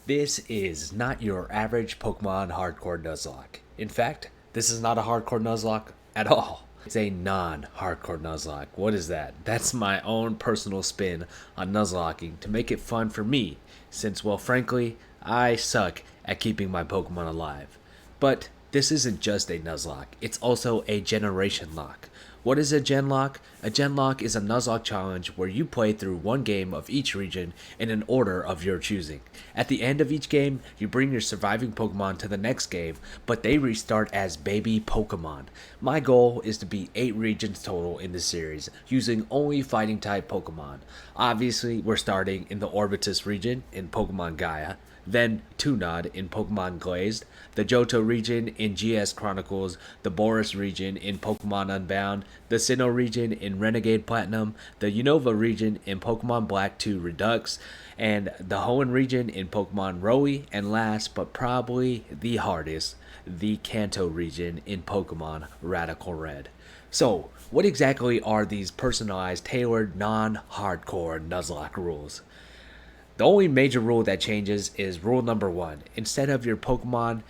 This is not your average Pokemon hardcore Nuzlocke. In fact, this is not a hardcore Nuzlocke at all. It's a non-hardcore Nuzlocke. What is that? That's my own personal spin on Nuzlocking to make it fun for me, since, well, frankly, I suck at keeping my Pokemon alive. But this isn't just a Nuzlocke, it's also a generation lock. What is a Genlocke? A Genlocke is a Nuzlocke challenge where you play through one game of each region in an order of your choosing. At the end of each game, you bring your surviving Pokemon to the next game, but they restart as baby Pokemon. My goal is to beat 8 regions total in the series, using only fighting type Pokemon. Obviously, we're starting in the Orbutus region in Pokémon Gaia, then Tunod in Pokemon Glazed, the Johto region in GS Chronicles, the Borrus region in Pokemon Unbound, the Sinnoh region in Renegade Platinum, the Unova region in Pokemon Black 2 REDUX, and the Hoenn region in Pokemon ROWE, and last but probably the hardest, the Kanto region in Pokemon Radical Red. So, what exactly are these personalized, tailored, non-hardcore Nuzlocke rules? The only major rule that changes is rule number 1. Instead of your Pokemon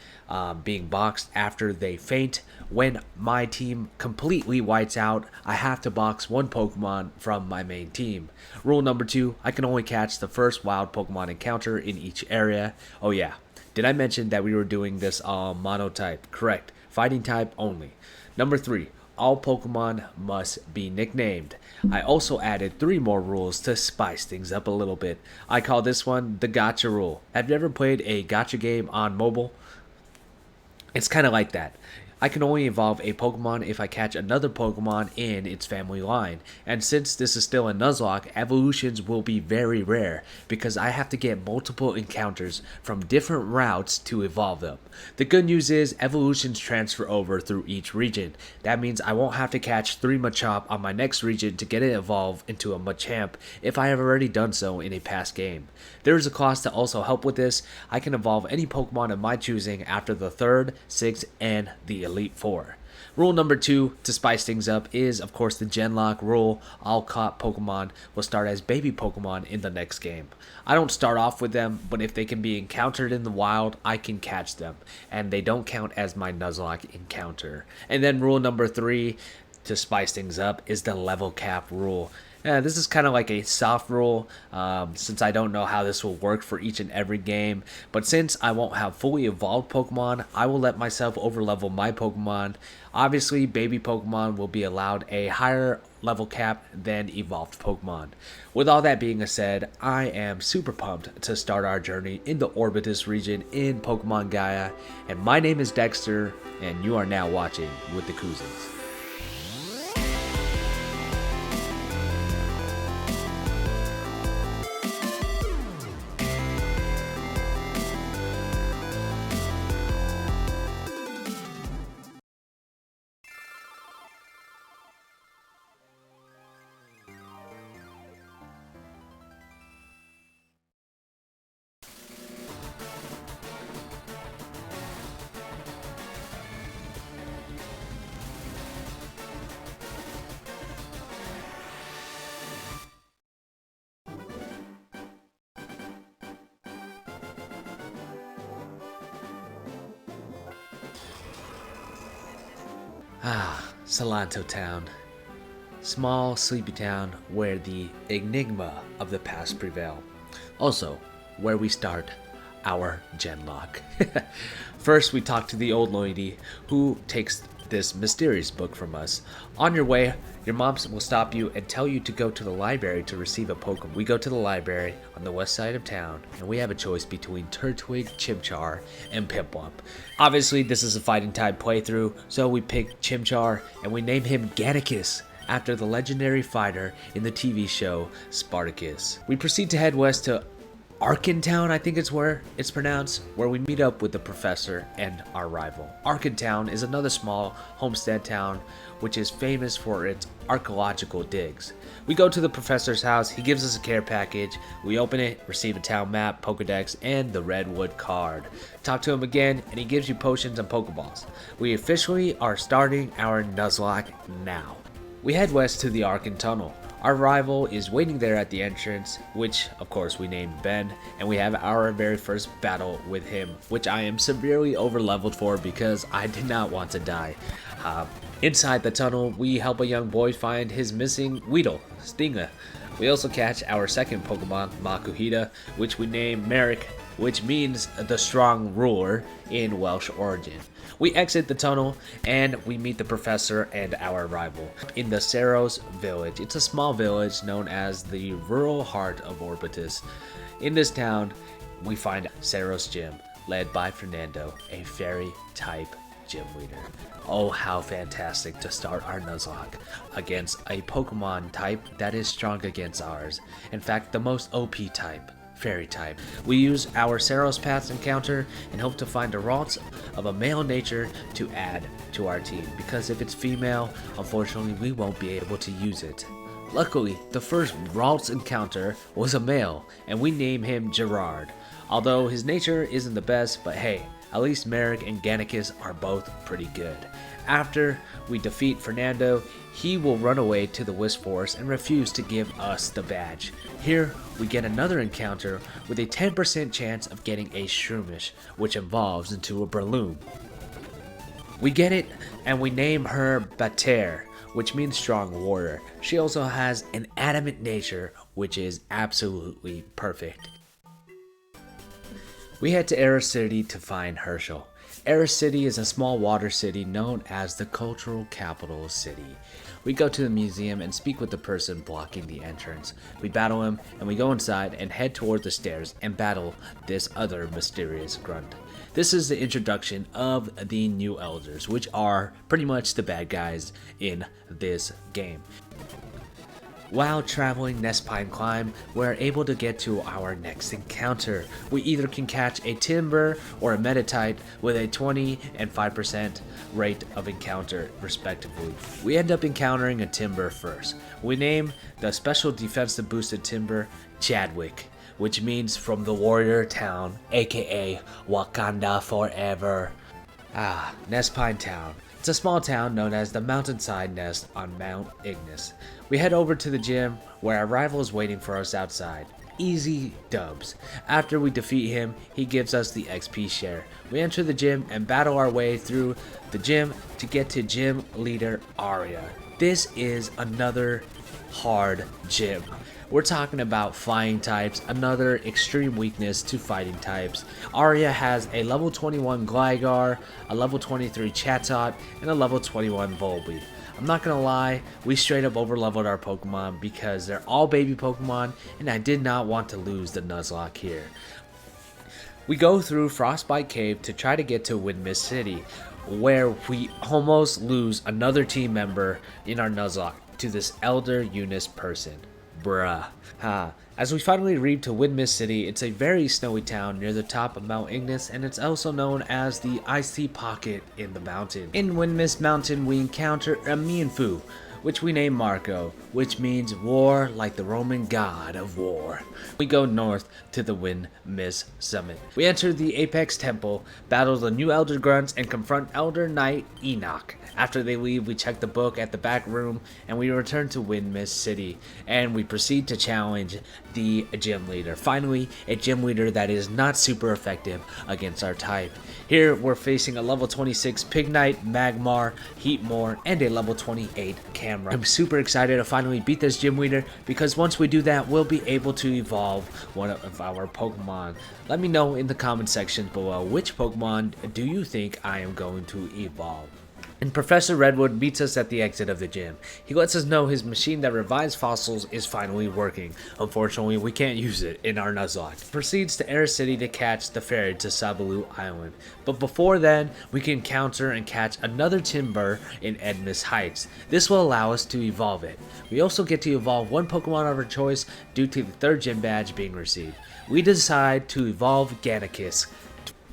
being boxed after they faint, when my team completely whites out, I have to box one Pokemon from my main team. Rule number 2, I can only catch the first wild Pokemon encounter in each area. Oh yeah, did I mention that we were doing this monotype? Correct, fighting type only. Number 3, all Pokemon must be nicknamed. I also added 3 more rules to spice things up a little bit. I call this one the Gacha Rule. Have you ever played a gacha game on mobile? It's kind of like that. I can only evolve a Pokemon if I catch another Pokemon in its family line, and since this is still a Nuzlocke, evolutions will be very rare because I have to get multiple encounters from different routes to evolve them. The good news is evolutions transfer over through each region. That means I won't have to catch 3 Machop on my next region to get it evolved into a Machamp if I have already done so in a past game. There is a cost to also help with this. I can evolve any Pokemon of my choosing after the 3rd, 6th, and the Elite 4. Rule number 2 to spice things up is, of course, the Genlocke Rule. All caught Pokemon will start as baby Pokemon in the next game. I don't start off with them, but if they can be encountered in the wild, I can catch them, and they don't count as my Nuzlocke encounter. And then rule number 3 to spice things up is the level cap rule. This is kind of like a soft rule since I don't know how this will work for each and every game, but since I won't have fully evolved Pokemon, I will let myself overlevel my Pokemon. Obviously, baby Pokemon will be allowed a higher level cap than evolved Pokemon. With all that being said, I am super pumped to start our journey in the Orbutus region in Pokemon Gaia, and my name is Dexter, and you are now watching with the Cousins. Salanto Town. Small, sleepy town where the enigma of the past prevail. Also, where we start our Genlocke. First, we talk to the old lady who takes this mysterious book from us. On your way, your mom will stop you and tell you to go to the library to receive a Pokemon. We go to the library on the west side of town, and we have a choice between Turtwig, Chimchar, and Piplup. Obviously, this is a fighting type playthrough, so we pick Chimchar, and we name him Gannicus, after the legendary fighter in the TV show Spartacus. We proceed to head west to Arkentown, I think it's where it's pronounced, where we meet up with the professor and our rival. Arkentown is another small homestead town which is famous for its archaeological digs. We go to the professor's house, he gives us a care package, we open it, receive a town map, Pokedex, and the Redwood card. Talk to him again, and he gives you potions and Pokeballs. We officially are starting our Nuzlocke now. We head west to the Arken Tunnel. Our rival is waiting there at the entrance, which of course we named Ben, and we have our very first battle with him, which I am severely overleveled for because I did not want to die. Inside the tunnel, we help a young boy find his missing Weedle, Stinga. We also catch our second Pokemon, Makuhita, which we name Merrick, which means the strong ruler in Welsh origin. We exit the tunnel and we meet the professor and our rival in the Saros village. It's a small village known as the rural heart of Orbutus. In this town, we find Saros Gym, led by Fernando, a fairy type gym leader. Oh, how fantastic to start our Nuzlocke against a Pokemon type that is strong against ours. In fact, the most OP type, fairy type. We use our Saros Paths encounter and hope to find a Ralts of a male nature to add to our team, because if it's female, unfortunately we won't be able to use it. Luckily, the first Ralts encounter was a male, and we name him Gerard. Although his nature isn't the best, but hey, at least Merrick and Gannicus are both pretty good. After we defeat Fernando, he will run away to the Wisp Forest and refuse to give us the badge. Here, we get another encounter with a 10% chance of getting a Shroomish, which evolves into a Breloom. We get it, and we name her Bater, which means strong warrior. She also has an adamant nature, which is absolutely perfect. We head to Era City to find Herschel. Era City is a small water city known as the cultural capital city. We go to the museum and speak with the person blocking the entrance. We battle him, and we go inside and head toward the stairs and battle this other mysterious grunt. This is the introduction of the new elders, which are pretty much the bad guys in this game. While traveling Nespine Climb, we're able to get to our next encounter. We either can catch a Timber or a Metatite with a 20 and 5% rate of encounter respectively. We end up encountering a Timber first. We name the special defensive boosted Timber Chadwick, which means from the warrior town, aka Wakanda forever. Nespine Town. It's a small town known as the Mountainside Nest on Mount Ignis. We head over to the gym where our rival is waiting for us outside. Easy dubs. After we defeat him, he gives us the XP share. We enter the gym and battle our way through the gym to get to gym leader Aria. This is another hard gym. We're talking about flying types, another extreme weakness to fighting types. Aria has a level 21 Gligar, a level 23 Chatot, and a level 21 Volbeat. I'm not gonna lie, we straight up overleveled our Pokemon because they're all baby Pokemon, and I did not want to lose the Nuzlocke here. We go through Frostbite Cave to try to get to Windmist City, where we almost lose another team member in our Nuzlocke to this Elder Eunice person. Bruh. As we finally reach to Windmist City, it's a very snowy town near the top of Mount Ignis, and it's also known as the Icy Pocket in the mountain. In Windmist Mountain, we encounter a Mienfoo, which we name Marco, which means war like the Roman god of war. We go north to the Windmist Summit. We enter the Apex Temple, battle the new Elder Grunts, and confront Elder Knight Enoch. After they leave, we check the book at the back room, and we return to Windmist City, and we proceed to challenge the gym leader. Finally, a gym leader that is not super effective against our type. Here, we're facing a level 26 Pignite, Magmar, Heatmore, and a level 28 Camera. I'm super excited to finally beat this gym leader, because once we do that, we'll be able to evolve one of our Pokemon. Let me know in the comment section below which Pokemon do you think I am going to evolve. And Professor Redwood meets us at the exit of the gym. He lets us know his machine that revives fossils is finally working. Unfortunately, we can't use it in our Nuzlocke. Proceeds to Air City to catch the ferry to Sabalu Island. But before then, we can encounter and catch another Timber in Edmus Heights. This will allow us to evolve it. We also get to evolve one Pokemon of our choice due to the third gym badge being received. We decide to evolve Gannicus.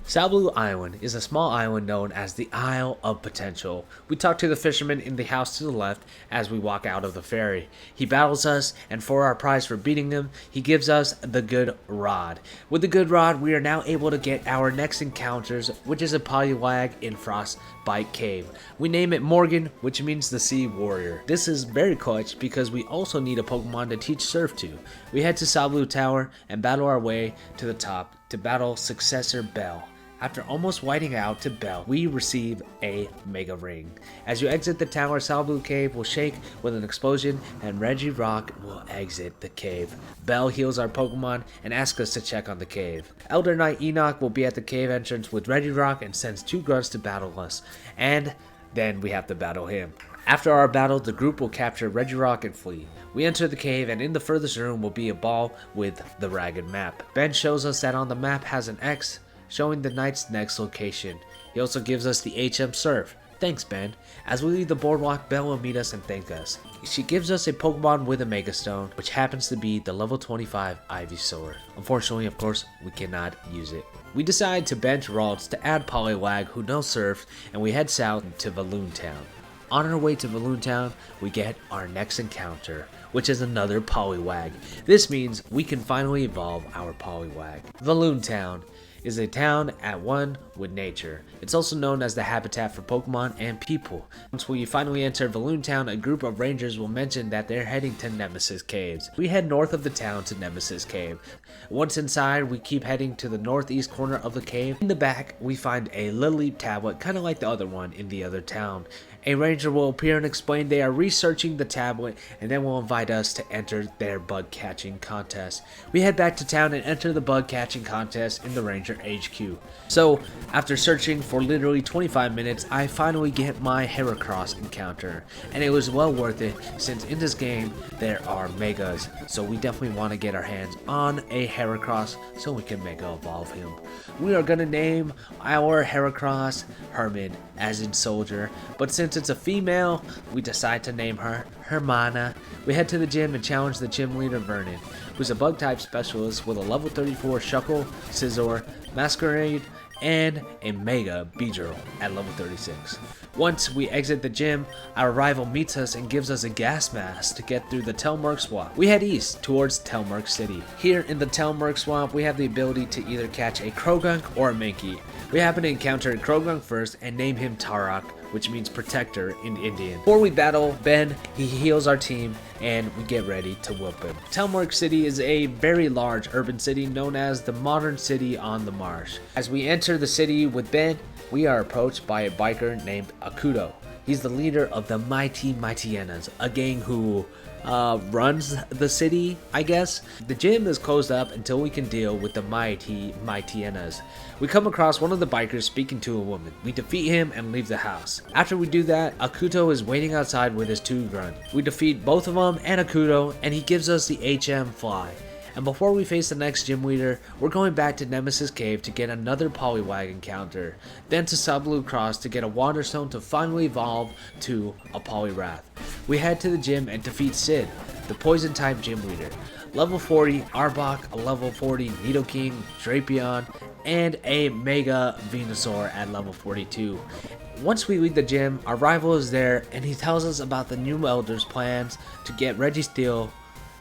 Salblue Island is a small island known as the Isle of Potential. We talk to the fisherman in the house to the left as we walk out of the ferry. He battles us, and for our prize for beating him, he gives us the Good Rod. With the Good Rod, we are now able to get our next encounters, which is a Poliwag in Frostbite Cave. We name it Morgan, which means the Sea Warrior. This is very clutch because we also need a Pokemon to teach Surf to. We head to Salblue Tower and battle our way to the top to battle Successor Bell. After almost whiting out to Bell, we receive a Mega Ring. As you exit the tower, Salblue Cave will shake with an explosion and Regirock will exit the cave. Bell heals our Pokemon and asks us to check on the cave. Elder Knight Enoch will be at the cave entrance with Regirock and sends 2 grunts to battle us, and then we have to battle him. After our battle, the group will capture Regirock and flee. We enter the cave, and in the furthest room will be a ball with the ragged map. Ben shows us that on the map has an X, showing the knight's next location. He also gives us the HM Surf. Thanks, Ben. As we leave the boardwalk, Belle will meet us and thank us. She gives us a Pokemon with a Mega Stone, which happens to be the level 25 Ivysaur. Unfortunately, of course, we cannot use it. We decide to bench Ralts to add Poliwag, who knows Surf, and we head south to Valoon Town. On our way to Valoon Town, we get our next encounter, which is another Poliwag. This means we can finally evolve our Poliwag. Valoon Town is a town at one with nature. It's also known as the habitat for Pokemon and people. Once we finally enter Valoon Town, a group of rangers will mention that they're heading to Nemesis Caves. We head north of the town to Nemesis Cave. Once inside, we keep heading to the northeast corner of the cave. In the back, we find a Lily tablet, kind of like the other one in the other town. A ranger will appear and explain they are researching the tablet and then will invite us to enter their bug catching contest. We head back to town and enter the bug catching contest in the ranger HQ. So after searching for literally 25 minutes, I finally get my Heracross encounter, and it was well worth it since in this game there are Megas, so we definitely want to get our hands on a Heracross so we can Mega Evolve him. We are going to name our Heracross Herman, as in soldier, but since it's a female, we decide to name her Hermana. We head to the gym and challenge the gym leader Vernon, who's a bug type specialist with a level 34 Shuckle, Scizor, Masquerade, and a Mega Beedrill at level 36. Once we exit the gym, our rival meets us and gives us a gas mask to get through the Telmerk Swamp. We head east towards Telmerk City. Here in the Telmerk Swamp, we have the ability to either catch a Krogunk or a Mankey. We happen to encounter a Krogunk first and name him Tarok, which means protector in Indian. Before we battle Ben, he heals our team and we get ready to whoop him. Telmerk City is a very large urban city known as the Modern City on the Marsh. As we enter the city with Ben, we are approached by a biker named Akuto. He's the leader of the Mighty Hyenas, a gang who runs the city, I guess. The gym is closed up until we can deal with the Mighty Hyenas. We come across one of the bikers speaking to a woman. We defeat him and leave the house. After we do that, Akuto is waiting outside with his 2 grunt. We defeat both of them and Akuto, and he gives us the HM Fly. And before we face the next gym leader, we're going back to Nemesis Cave to get another Poliwag encounter, then to Salblue Cross to get a Wanderstone to finally evolve to a Poliwrath. We head to the gym and defeat Sid, the poison type gym leader. Level 40 Arbok, a level 40 Nidoking, Drapion, and a Mega Venusaur at level 42. Once we leave the gym, our rival is there and he tells us about the new Elder's plans to get Registeel,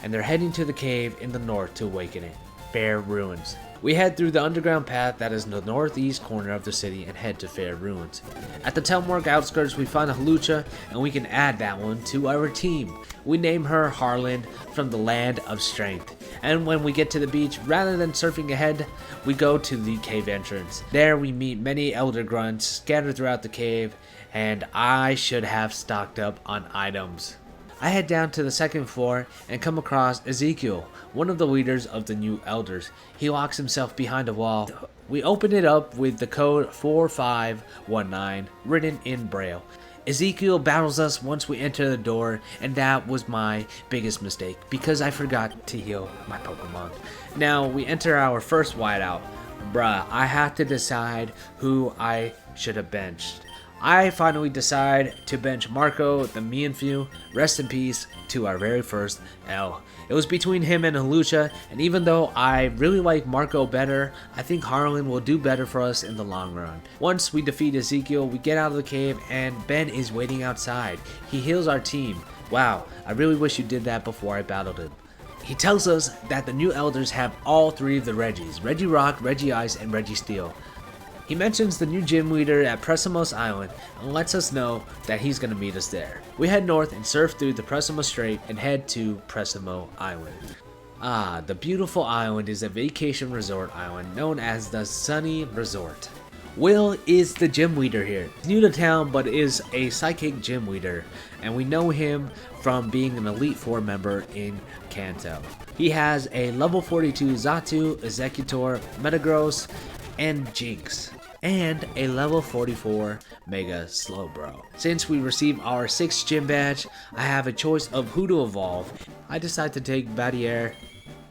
and they're heading to the cave in the north to awaken it, Fair Ruins. We head through the underground path that is in the northeast corner of the city and head to Fair Ruins. At the Telmerk outskirts, we find a Hawlucha, and we can add that one to our team. We name her Harland from the Land of Strength. And when we get to the beach, rather than surfing ahead, we go to the cave entrance. There we meet many elder grunts scattered throughout the cave, and I should have stocked up on items. I head down to the second floor and come across Ezekiel, one of the leaders of the new elders. He locks himself behind a wall. We open it up with the code 4519 written in Braille. Ezekiel battles us once we enter the door, and that was my biggest mistake because I forgot to heal my Pokemon. Now we enter our first whiteout. Bruh, I have to decide who I should have benched. I finally decide to bench Marco, the Mienfoo, rest in peace, to our very first L. It was between him and Halucha, and even though I really like Marco better, I think Harlan will do better for us in the long run. Once we defeat Ezekiel, we get out of the cave and Ben is waiting outside. He heals our team. Wow, I really wish you did that before I battled him. He tells us that the new elders have all 3 of the Regis, Regirock, Regice, and Registeel. He mentions the new gym leader at Presamos Island and lets us know that he's going to meet us there. We head north and surf through the Presamo Strait and head to Presamo Island. Ah, the beautiful island is a vacation resort island known as the Sunny Resort. Will is the gym leader here. He's new to town but is a psychic gym leader, and we know him from being an Elite 4 member in Kanto. He has a level 42 Xatu, Executor, Metagross, and Jinx, and a level 44 Mega Slowbro. Since we receive our 6th gym badge, I have a choice of who to evolve. I decide to take Badier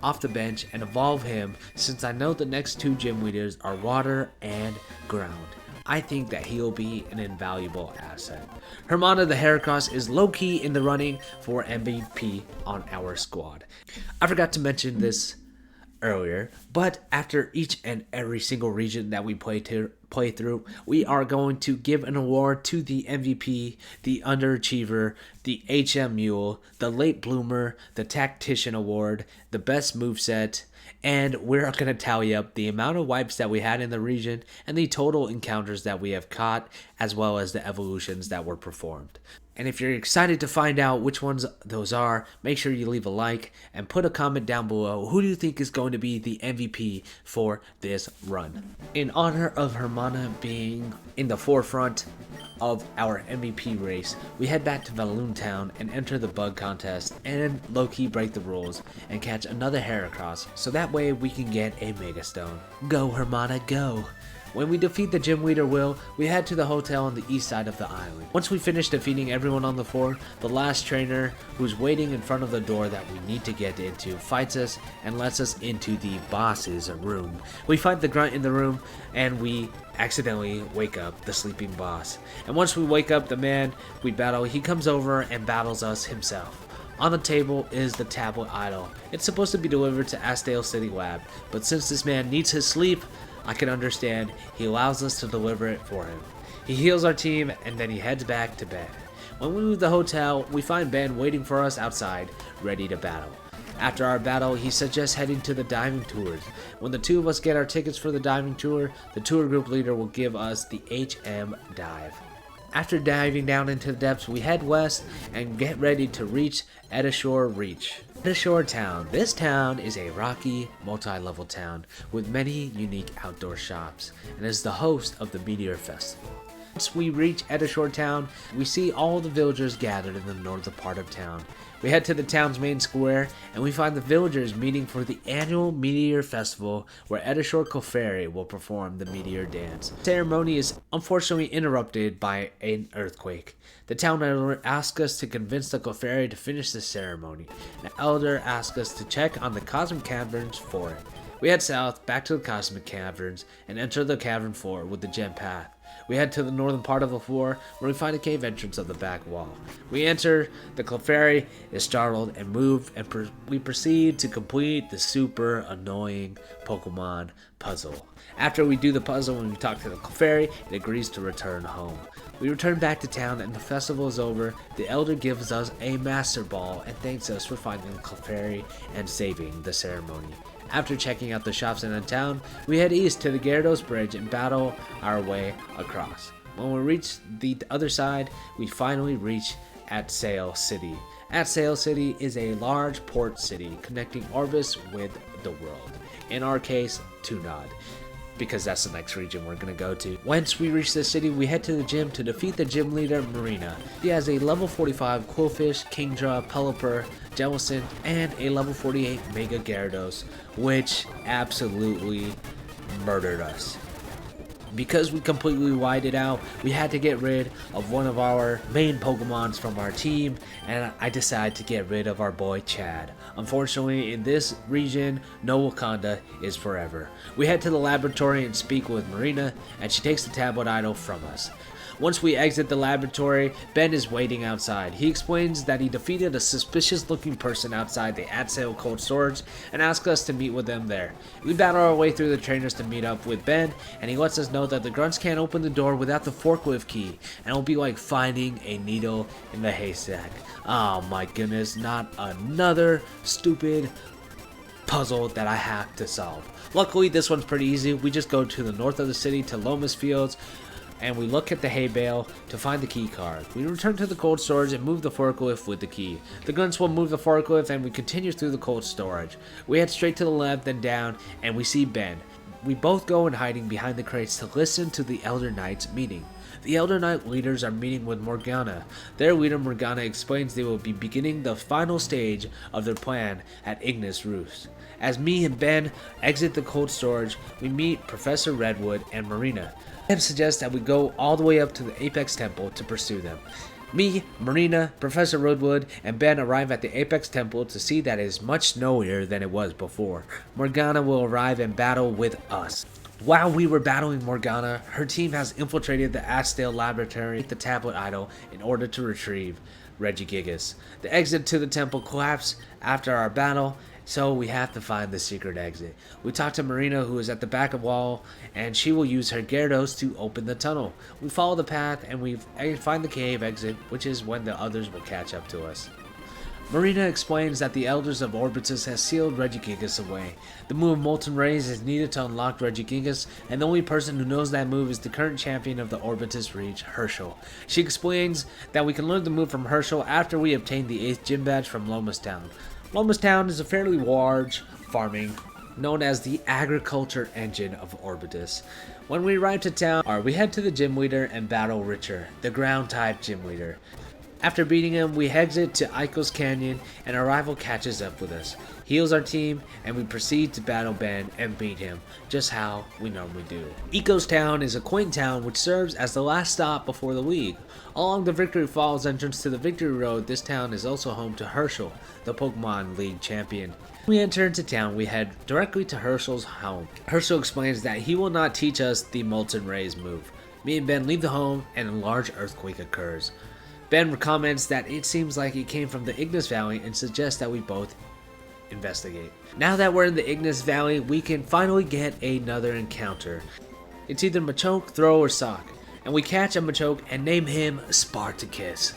off the bench and evolve him since I know the next 2 gym leaders are Water and Ground. I think that he'll be an invaluable asset. Hermana the Heracross is low-key in the running for MVP on our squad. I forgot to mention this earlier, but after each and every single region that we play through, we are going to give an award to the MVP, the Underachiever, the HM Mule, the Late Bloomer, the Tactician Award, the Best Moveset, and we're going to tally up the amount of wipes that we had in the region and the total encounters that we have caught, as well as the evolutions that were performed. And if you're excited to find out which ones those are, make sure you leave a like and put a comment down below. Who do you think is going to be the MVP for this run? In honor of Hermana being in the forefront of our MVP race, we head back to Valoon Town and enter the bug contest and low-key break the rules and catch another Heracross, so that way we can get a Mega Stone. Go Hermana, go! When we defeat the gym leader Will, we head to the hotel on the east side of the island. Once we finish defeating everyone on the floor, the last trainer, who's waiting in front of the door that we need to get into, fights us and lets us into the boss's room. We fight the grunt in the room and we accidentally wake up the sleeping boss. And once we wake up the man we battle, he comes over and battles us himself. On the table is the tablet idol. It's supposed to be delivered to Astale City Lab, but since this man needs his sleep, I can understand he allows us to deliver it for him. He heals our team and then he heads back to bed. When we leave the hotel, we find Ben waiting for us outside, ready to battle. After our battle, he suggests heading to the diving tours. When the 2 of us get our tickets for the diving tour, the tour group leader will give us the HM dive. After diving down into the depths, we head west and get ready to reach Edashore Reach. Edashore Town. This town is a rocky, multi-level town with many unique outdoor shops and is the host of the Meteor Festival. Once we reach Edashore Town, we see all the villagers gathered in the northern part of town. We head to the town's main square and we find the villagers meeting for the annual Meteor Festival where Edashore Clefairy will perform the Meteor Dance. The ceremony is unfortunately interrupted by an earthquake. The town elder asks us to convince the Clefairy to finish the ceremony. The elder asks us to check on the Cosmic Caverns for it. We head south, back to the Cosmic Caverns, and enter the cavern floor with the gem path. We head to the northern part of the floor where we find a cave entrance of the back wall. We enter, the Clefairy is startled and moved, and we proceed to complete the super annoying Pokemon puzzle. After we do the puzzle and we talk to the Clefairy, it agrees to return home. We return back to town and the festival is over. The elder gives us a Master Ball and thanks us for finding the Clefairy and saving the ceremony. After checking out the shops in the town, we head east to the Gyarados Bridge and battle our way across. When we reach the other side, we finally reach Atsail City. Atsail City is a large port city connecting Orbis with the world. In our case, Tunod, because that's the next region we're going to go to. Once we reach the city, we head to the gym to defeat the gym leader, Marina. She has a level 45 Quillfish, Kingdra, Pelipper, Jellicent, and a level 48 Mega Gyarados, which absolutely murdered us. Because we completely wiped it out, we had to get rid of one of our main Pokemons from our team, and I decided to get rid of our boy Chad. Unfortunately, in this region, no Wakanda is forever. We head to the laboratory and speak with Marina, and she takes the tablet idol from us. Once we exit the laboratory, Ben is waiting outside. He explains that he defeated a suspicious looking person outside the At Sale cold storage and asks us to meet with them there. We battle our way through the trainers to meet up with Ben, and he lets us know that the grunts can't open the door without the forklift key, and it'll be like finding a needle in the haystack. Oh my goodness, not another stupid puzzle that I have to solve. Luckily, this one's pretty easy. We just go to the north of the city to Lomas Fields, and we look at the hay bale to find the key card. We return to the cold storage and move the forklift with the key. The grunts will move the forklift, and we continue through the cold storage. We head straight to the left, then down, and we see Ben. We both go in hiding behind the crates to listen to the Elder Knights meeting. The Elder Knight leaders are meeting with Morgana. Their leader Morgana explains they will be beginning the final stage of their plan at Ignis Roost. As me and Ben exit the cold storage, we meet Professor Redwood and Marina. Ben suggests that we go all the way up to the Apex Temple to pursue them. Me, Marina, Professor Redwood, and Ben arrive at the Apex Temple to see that it is much snowier than it was before. Morgana will arrive and battle with us. While we were battling Morgana, her team has infiltrated the Astale laboratory, the tablet idol, in order to retrieve Regigigas. The exit to the temple collapsed after our battle, so we have to find the secret exit. We talk to Marina, who is at the back of the wall, and she will use her Gyarados to open the tunnel. We follow the path and we find the cave exit, which is when the others will catch up to us. Marina explains that the Elders of Orbutus has sealed Regigigas away. The move Molten Rays is needed to unlock Regigigas, and the only person who knows that move is the current champion of the Orbutus Reach, Herschel. She explains that we can learn the move from Herschel after we obtain the 8th gym badge from Lomas Town. Lomas Town is a fairly large farming, known as the agriculture engine of Orbutus. When we arrive to town, we head to the gym leader and battle Richer, the ground type gym leader. After beating him, we exit to Eiko's Canyon, and our rival catches up with us, heals our team, and we proceed to battle Ben and beat him, just how we normally do. Eiko's Town is a quaint town which serves as the last stop before the league. Along the Victory Falls entrance to the Victory Road, this town is also home to Herschel, the Pokemon League champion. When we enter into town, we head directly to Herschel's home. Herschel explains that he will not teach us the Molten Rays move. Me and Ben leave the home, and a large earthquake occurs. Ben comments that it seems like it came from the Ignis Valley and suggests that we both investigate. Now that we're in the Ignis Valley, we can finally get another encounter. It's either Machoke, Throw, or Sock, and we catch a Machoke and name him Spartacus.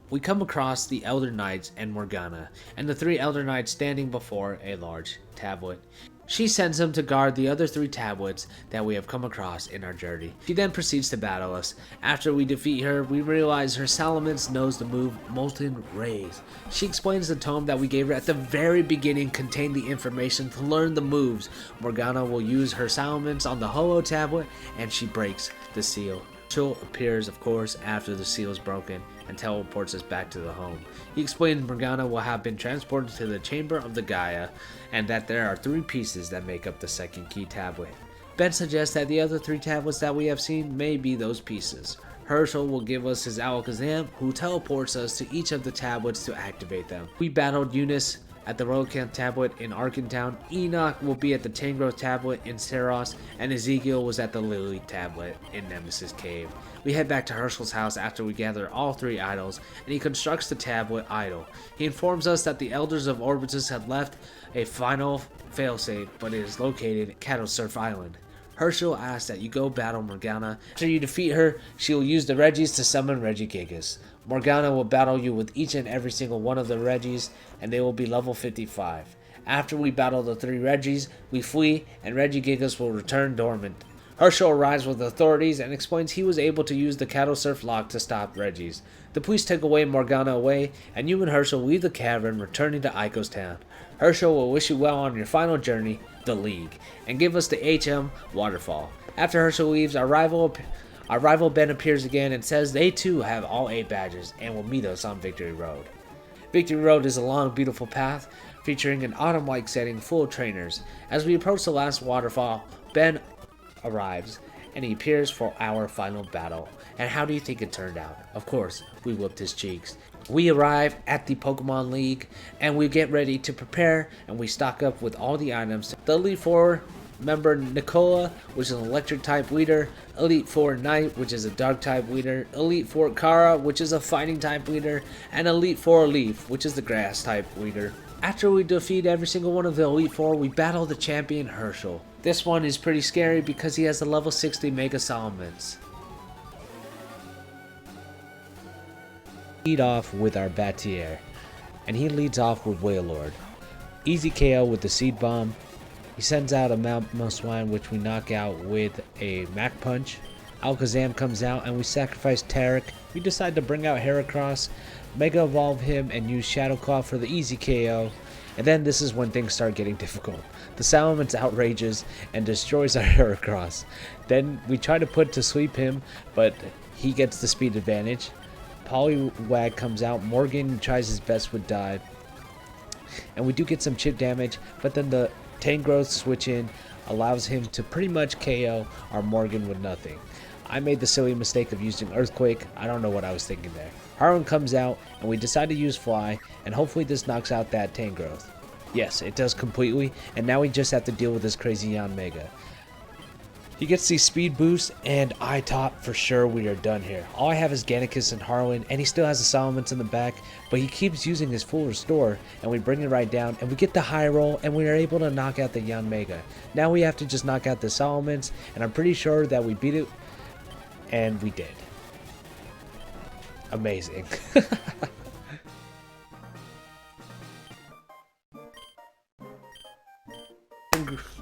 We come across the Elder Knights and Morgana, and the 3 Elder Knights standing before a large tablet. She sends him to guard the other 3 tablets that we have come across in our journey. She then proceeds to battle us. After we defeat her, we realize her Salamence knows the move Molten Rays. She explains the tome that we gave her at the very beginning contained the information to learn the moves. Morgana will use her Salamence on the Holo tablet, and she breaks the seal. Herschel appears, of course, after the seal is broken and teleports us back to the home. He explains Morgana will have been transported to the chamber of the Gaia, and that there are 3 pieces that make up the second key tablet. Ben suggests that the other 3 tablets that we have seen may be those pieces. Herschel will give us his Alakazam, who teleports us to each of the tablets to activate them. We battled Eunice at the Royal tablet in Arkentown. Enoch will be at the Tangrowth tablet in Saros, and Ezekiel was at the Lily tablet in Nemesis Cave. We head back to Herschel's house after we gather all 3 idols, and he constructs the tablet idol. He informs us that the Elders of Orbutus had left a final failsafe, but it is located at Cattle Surf Island. Herschel asks that you go battle Morgana. After you defeat her, she will use the Regis to summon Regigigas. Morgana will battle you with each and every single one of the Regis, and they will be level 55. After we battle the 3 Regis, we flee, and Regigigas will return dormant. Herschel arrives with authorities and explains he was able to use the Cattle Surf lock to stop Regis. The police take Morgana away, and you and Herschel leave the cavern, returning to Eiko's Town. Herschel will wish you well on your final journey, the League, and give us the HM Waterfall. After Herschel leaves, our rival Ben appears again and says they too have all 8 badges and will meet us on Victory Road. Victory Road is a long, beautiful path featuring an autumn-like setting full of trainers. As we approach the last waterfall, Ben arrives and he appears for our final battle. And how do you think it turned out? Of course, we whooped his cheeks. We arrive at the Pokemon League and we get ready to prepare, and we stock up with all the items. The Elite Four member Nicola, which is an electric type leader, Elite 4 Knight, which is a dark type leader, Elite 4 Kara, which is a fighting type leader, and Elite 4 Leaf, which is the grass type leader. After we defeat every single one of the Elite 4, we battle the champion Herschel. This one is pretty scary because he has a level 60 Mega Salamence. Lead off with our Batier, and he leads off with Wailord. Easy KO with the Seed Bomb. He sends out a Mount Swine, which we knock out with a Mach Punch. Alakazam comes out and we sacrifice Tarek. We decide to bring out Heracross, Mega Evolve him, and use Shadow Claw for the easy KO. And then this is when things start getting difficult. The Salamence outrages and destroys our Heracross. Then we try to put to sleep him, but he gets the speed advantage. Poliwag comes out, Morgan tries his best with Dive, and we do get some chip damage, but then the Tangrowth switch in allows him to pretty much KO our Morgan with nothing. I made the silly mistake of using Earthquake. I don't know what I was thinking there. Harwin comes out, and we decide to use Fly, and hopefully this knocks out that Tangrowth. Yes, it does completely, and now we just have to deal with this crazy Yanmega. He gets these speed boosts, and I thought for sure we are done here. All I have is Gannicus and Harwin, and he still has a Salamence in the back, but he keeps using his full restore, and we bring it right down, and we get the high roll, and we are able to knock out the Yanmega. Now we have to just knock out the Salamence, and I'm pretty sure that we beat it, and we did. Amazing.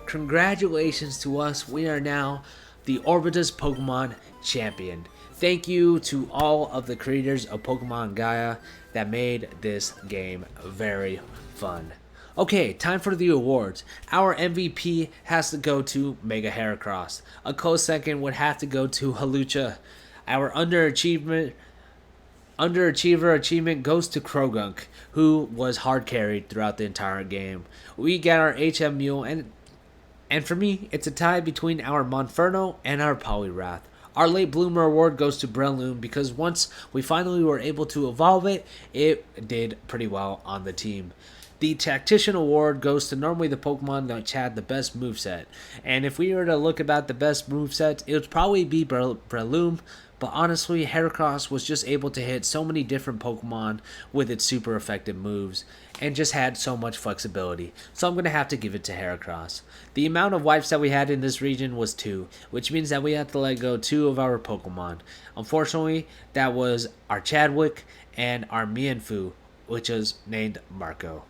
Congratulations to us, we are now the Orbutus Pokemon Champion. Thank you to all of the creators of Pokémon Gaia that made this game very fun. Okay, time for the awards. Our MVP has to go to Mega Heracross. A close second would have to go to Hawlucha. Our underachiever achievement goes to Krogunk, who was hard carried throughout the entire game. We got our HM Mule, and for me, it's a tie between our Monferno and our Poliwrath. Our Late Bloomer award goes to Breloom because once we finally were able to evolve it, it did pretty well on the team. The Tactician award goes to normally the Pokemon that had the best moveset. And if we were to look about the best moveset, it would probably be Breloom. But honestly, Heracross was just able to hit so many different Pokemon with its super effective moves and just had so much flexibility. So I'm going to have to give it to Heracross. The amount of wipes that we had in this region was 2, which means that we had to let go 2 of our Pokemon. Unfortunately, that was our Chadwick and our Mienfoo, which was named Marco.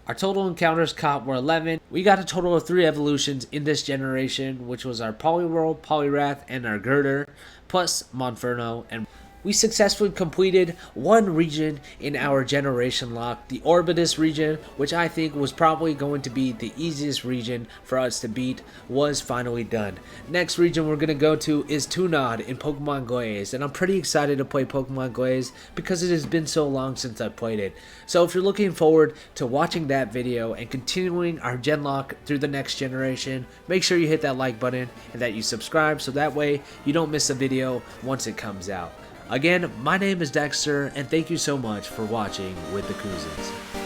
Our total encounters caught were 11. We got a total of 3 evolutions in this generation, which was our Poliwhirl, Poliwrath, and our Girder, plus Monferno, and we successfully completed 1 region in our generation lock, the Orbutus region, which I think was probably going to be the easiest region for us to beat, was finally done. Next region we're going to go to is Tunod in Pokemon Glazed, and I'm pretty excited to play Pokemon Glazed because it has been so long since I played it. So if you're looking forward to watching that video and continuing our Genlocke through the next generation, make sure you hit that like button and that you subscribe so that way you don't miss a video once it comes out. Again, my name is Dexter, and thank you so much for watching with the Cousins.